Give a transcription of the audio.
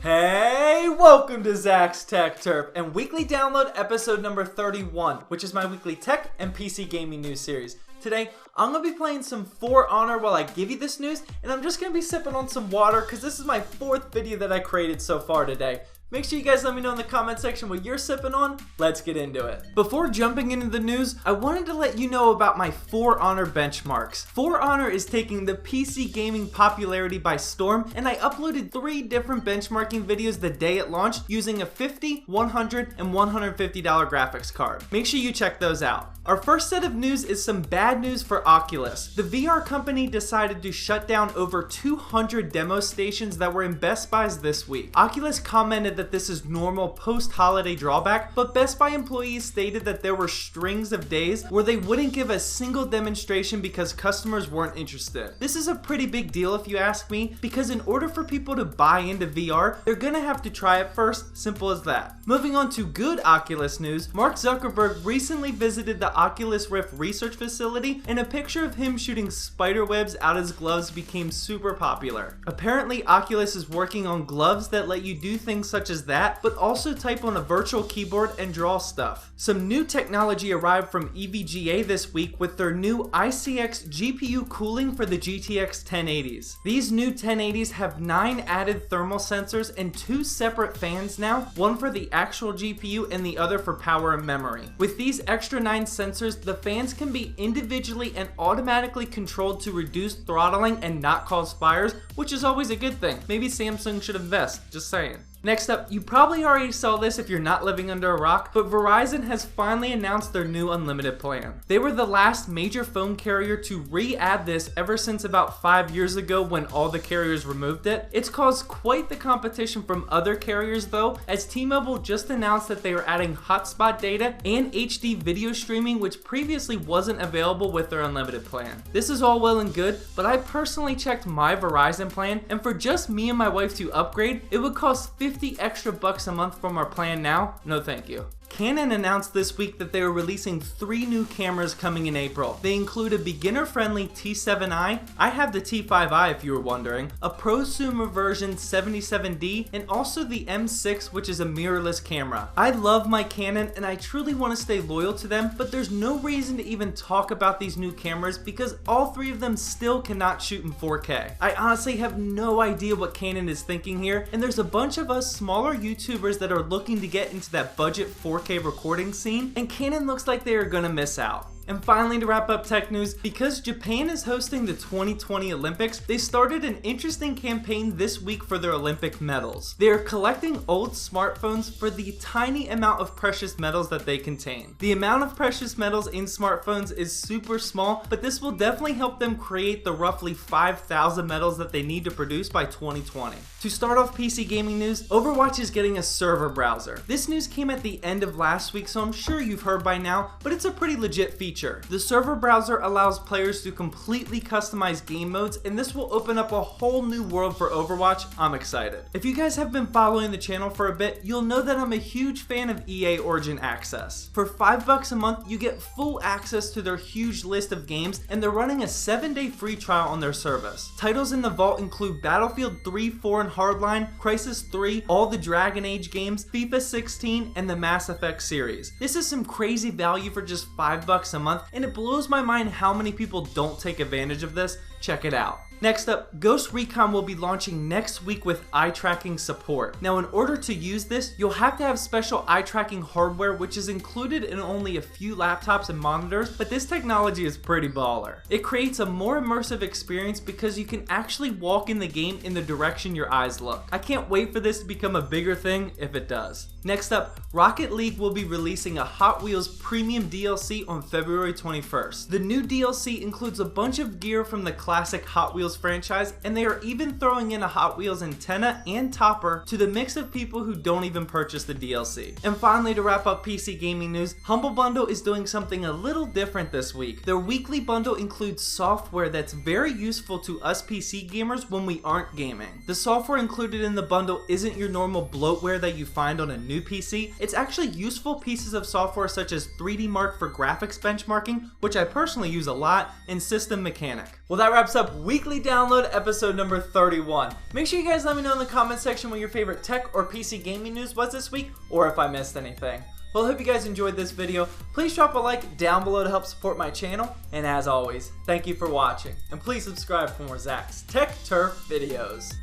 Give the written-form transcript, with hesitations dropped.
Hey, welcome to Zach's Tech Turf and weekly download episode number 31, which is my weekly tech and PC gaming news series. Today, I'm going to be playing some For Honor while I give you this news, and I'm just going to be sipping on some water because this is my 4th video that I created so far today. Make sure you guys let me know in the comment section what you're sipping on. Let's get into it. Before jumping into the news, I wanted to let you know about my For Honor benchmarks. For Honor is taking the PC gaming popularity by storm, and I uploaded 3 different benchmarking videos the day it launched using a $50, $100, and $150 graphics card. Make sure you check those out. Our first set of news is some bad news for Oculus. The VR company decided to shut down over 200 demo stations that were in Best Buys this week. Oculus commented that this is normal post-holiday drawback, but Best Buy employees stated that there were strings of days where they wouldn't give a single demonstration because customers weren't interested. This is a pretty big deal if you ask me, because in order for people to buy into VR, they're gonna have to try it first, simple as that. Moving on to good Oculus news, Mark Zuckerberg recently visited the Oculus Rift research facility, and a picture of him shooting spider webs out his gloves became super popular. Apparently, Oculus is working on gloves that let you do things such as that, but also type on a virtual keyboard and draw stuff. Some new technology arrived from EVGA this week with their new ICX GPU cooling for the GTX 1080s. These new 1080s have 9 added thermal sensors and 2 separate fans now, one for the actual GPU and the other for power and memory. With these extra 9 sensors, the fans can be individually and automatically controlled to reduce throttling and not cause fires, which is always a good thing. Maybe Samsung should invest, just saying. Next up, you probably already saw this if you're not living under a rock, but Verizon has finally announced their new unlimited plan. They were the last major phone carrier to re-add this ever since about 5 years ago when all the carriers removed it. It's caused quite the competition from other carriers though, as T-Mobile just announced that they are adding hotspot data and HD video streaming, which previously wasn't available with their unlimited plan. This is all well and good, but I personally checked my Verizon plan, and for just me and my wife to upgrade, it would cost $50 extra bucks a month from our plan now. No thank you. Canon announced this week that they are releasing 3 new cameras coming in April. They include a beginner-friendly T7i, I have the T5i if you were wondering, a prosumer version 77D, and also the M6, which is a mirrorless camera. I love my Canon and I truly want to stay loyal to them, but there's no reason to even talk about these new cameras because all 3 of them still cannot shoot in 4K. I honestly have no idea what Canon is thinking here, and there's a bunch of us smaller YouTubers that are looking to get into that budget 4K recording scene, and Canon looks like they are gonna miss out. And finally, to wrap up tech news, because Japan is hosting the 2020 Olympics, they started an interesting campaign this week for their Olympic medals. They are collecting old smartphones for the tiny amount of precious metals that they contain. The amount of precious metals in smartphones is super small, but this will definitely help them create the roughly 5,000 metals that they need to produce by 2020. To start off PC gaming news, Overwatch is getting a server browser. This news came at the end of last week, so I'm sure you've heard by now, but it's a pretty legit feature. The server browser allows players to completely customize game modes, and this will open up a whole new world for Overwatch. I'm excited. If you guys have been following the channel for a bit, you'll know that I'm a huge fan of EA Origin Access. For $5 a month, you get full access to their huge list of games, and they're running a 7-day free trial on their service. Titles in the vault include Battlefield 3, 4, and Hardline, Crysis 3, all the Dragon Age games, FIFA 16, and the Mass Effect series. This is some crazy value for just $5 a month, and it blows my mind how many people don't take advantage of this. Check it out. Next up, Ghost Recon will be launching next week with eye tracking support. Now, in order to use this, you'll have to have special eye tracking hardware, which is included in only a few laptops and monitors, but this technology is pretty baller. It creates a more immersive experience because you can actually walk in the game in the direction your eyes look. I can't wait for this to become a bigger thing if it does. Next up, Rocket League will be releasing a Hot Wheels premium DLC on February 21st. The new DLC includes a bunch of gear from the classic Hot Wheels franchise, and they are even throwing in a Hot Wheels antenna and topper to the mix of people who don't even purchase the DLC. And finally, to wrap up PC gaming news, Humble Bundle is doing something a little different this week. Their weekly bundle includes software that's very useful to us PC gamers when we aren't gaming. The software included in the bundle isn't your normal bloatware that you find on a new PC. It's actually useful pieces of software such as 3D Mark for graphics benchmarking, which I personally use a lot, and System Mechanic. Well, that wraps up weekly Download episode number 31. Make sure you guys let me know in the comment section what your favorite tech or PC gaming news was this week, or if I missed anything. Well, I hope you guys enjoyed this video. Please drop a like down below to help support my channel, and as always, thank you for watching, and please subscribe for more Zach's Tech Turf videos.